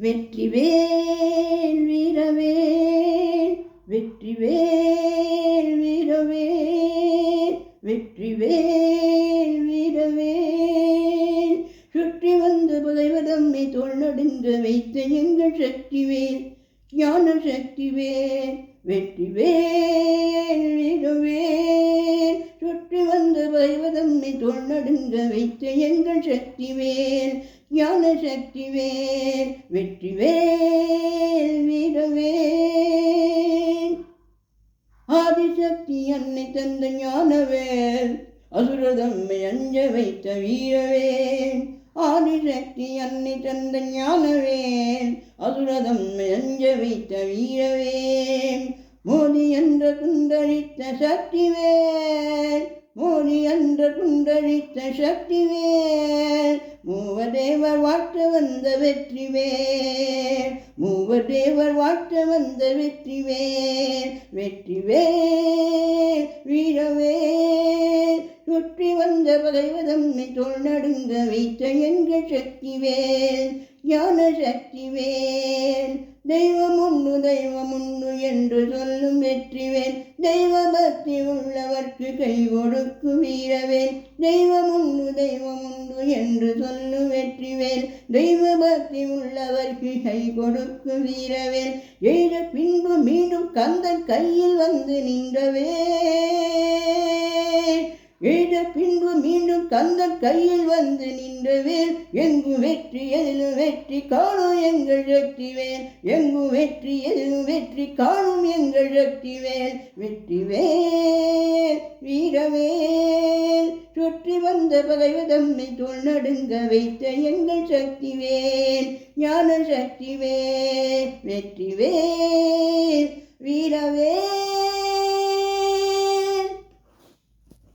வெற்றிவேல் வீரவேல், வெற்றிவேல் வீரவேல், வெற்றிவேல் வீரவேல். சுற்றி வந்து பகைவதம்மை தோள் நடுங்க வைத்த எங்கள் சக்திவேல், ஞான சக்திவேல், வெற்றிவேல் வீரவேல். சுற்றி வந்து பகைவதம்மை தோள் நடுங்க வைத்த எங்கள் சக்திவேல், ஞான சக்திவேல், வெற்றிவேல் வீரவேல். ஆதிசக்தி அன்னை தந்த ஞானவேல், அசுரதம்மை அஞ்ச வைத்த வீரவேல். ஆதிசக்தி அன்னை தந்த ஞானவேல், அசுரதம்மை அஞ்ச வைத்த வீரவேல். மோதி என்ற குண்டரித்த சக்திவேல், மோதி என்ற குண்டரித்த சக்திவேல். மூவதேவர் வாழ்த்த வந்த வெற்றிவேல், மூவதேவர் வாழ்த்த வந்த வெற்றிவேல், வெற்றிவேல் வீரவேல். சுற்றி வந்த பகைவதம்மை தோள் நடுங்க வைத்த எங்கள் சக்திவேல், ஞான சக்திவேல். தெய்வம் உண்டு என்று சொல்லும் வெற்றிவேல், தெய்வ பக்தி உள்ளவர்க்கு கை கொடுக்கும் வீரவேல். தெய்வம் உண்டு என்று சொல்லும் வெற்றிவேல், தெய்வ பக்தி உள்ளவர்க்கு கை கொடுக்கும் வீரவேல். எய்த பின்பு மீண்டும் கந்தன் கையில் வந்து நின்றவேல், எய்த பின்பு மீண்டும் கந்தன் கையில் வந்து நின்றவேல். எங்கு வெற்றி எதிலும் வெற்றி காணும் எங்கள் சக்திவேல், எங்கு வெற்றி எதிலும் வெற்றி காணும் எங்கள் சக்திவேல், வெற்றிவேல் வீரவேல். சுற்றி வந்த பகைவதம்மை தோள் நடுங்க வைத்த எங்கள் சக்திவேல், ஞான சக்திவேல், வெற்றிவேல் வீரவேல்.